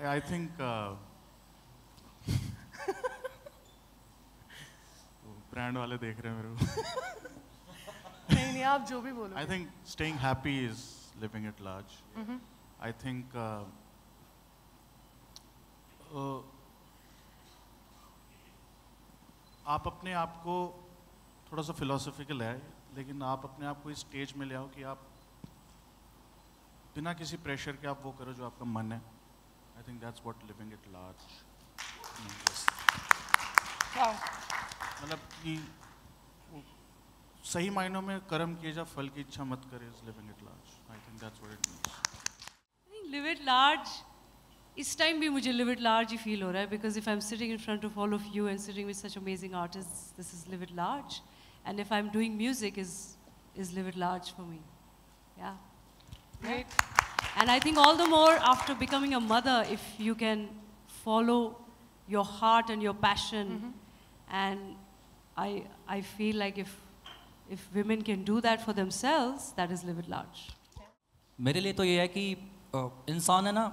I think brand वाले देख रहे हैं मेरे को. नहीं आप जो भी बोलो. I think staying happy is living at large. I think आप अपने आप को थोड़ा सा philosophical है, लेकिन आप अपने आप को इस स्टेज में ले आओ कि आप बिना किसी प्रेशर के आप वो करो जो आपका मन है. I think that's what living at large means. Wow. मतलब कि सही मायनों में कर्म किए जा, फल की इच्छा मत करे, is living at large. I think that's what it means. I think live at large. इस टाइम भी मुझे live at large he feel हो रहा है, because if I'm sitting in front of all of you and sitting with such amazing artists, this is live at large. And if I'm doing music, is live at large for me. Yeah. Great. And I think all the more after becoming a mother, if you can follow your heart and your passion, and I feel like if women can do that for themselves, that is live at large. मेरे लिए तो ये है कि इंसान है ना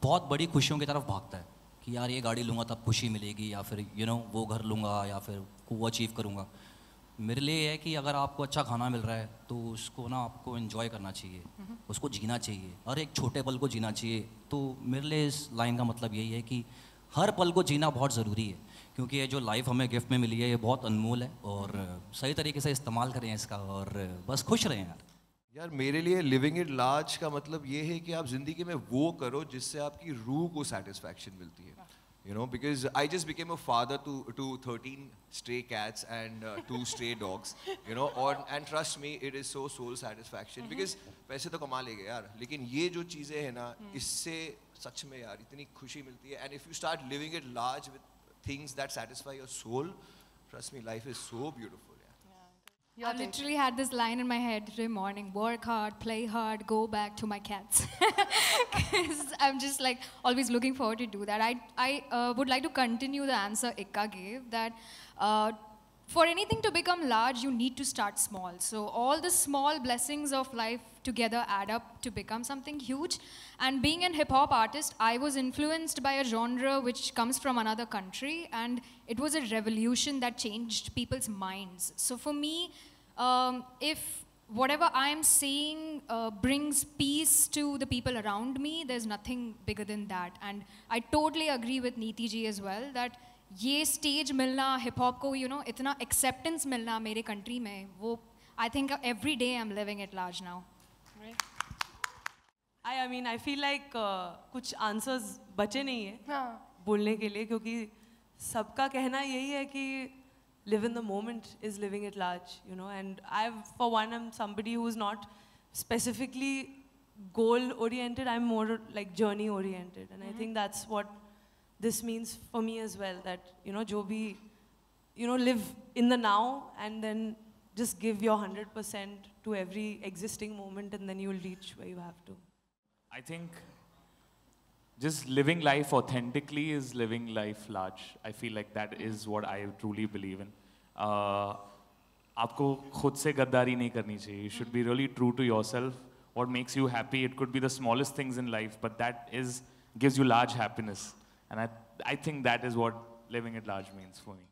बहुत बड़ी खुशियों की तरफ भागता है कि यार ये गाड़ी लूँगा तब खुशी मिलेगी, या फिर वो घर लूँगा, या फिर वो अचीव करूँगा. मेरे लिए ये है कि अगर आपको अच्छा खाना मिल रहा है तो उसको ना आपको एंजॉय करना चाहिए, उसको जीना चाहिए, और एक छोटे पल को जीना चाहिए. तो मेरे लिए इस लाइन का मतलब यही है कि हर पल को जीना बहुत ज़रूरी है, क्योंकि ये जो लाइफ हमें गिफ्ट में मिली है ये बहुत अनमोल है, और सही तरीके से इस्तेमाल करें इसका, और बस खुश रहें यार. यार मेरे लिए लिविंग इट लार्ज का मतलब ये है कि आप ज़िंदगी में वो करो जिससे आपकी रूह को सेटिस्फैक्शन मिलती है. Because I just became a father to 13 stray cats and 2 stray dogs, and trust me, it is so soul satisfaction. Because पैसे तो कमा लेंगे यार, लेकिन ये जो चीज़ें हैं ना, इससे सच में यार इतनी खुशी मिलती है. And if you start living it large with things that satisfy your soul, trust me, life is so beautiful. I literally had this line in my head today morning: work hard, play hard, go back to my cats. Because I'm just like always looking forward to do that. I would like to continue the answer Ikka gave, that for anything to become large, you need to start small. So all the small blessings of life together add up to become something huge. And being a hip-hop artist, I was influenced by a genre which comes from another country, and it was a revolution that changed people's minds. So for me, if whatever I'm saying brings peace to the people around me, there's nothing bigger than that. And I totally agree with Neeti ji as well, that ये stage मिलना hip hop को इतना acceptance मिलना मेरे country में, वो I think every day I'm living at large now. Right. I mean I feel like कुछ answers बचे नहीं है बोलने के लिए, क्योंकि सबका कहना यही है कि live in the moment is living at large, and for one, I'm somebody who's not specifically goal oriented, I'm more like journey oriented, and I think that's what this means for me as well, that jo bhi live in the now, and then just give your 100% to every existing moment, and then you'll reach where you have to. I think just living life authentically is living life large. I feel like that is what I truly believe in. आपको खुद से गद्दारी नहीं करनी चाहिए. You should be really true to yourself. What makes you happy, it could be the smallest things in life, but that gives you large happiness. And I think that is what living at large means for me.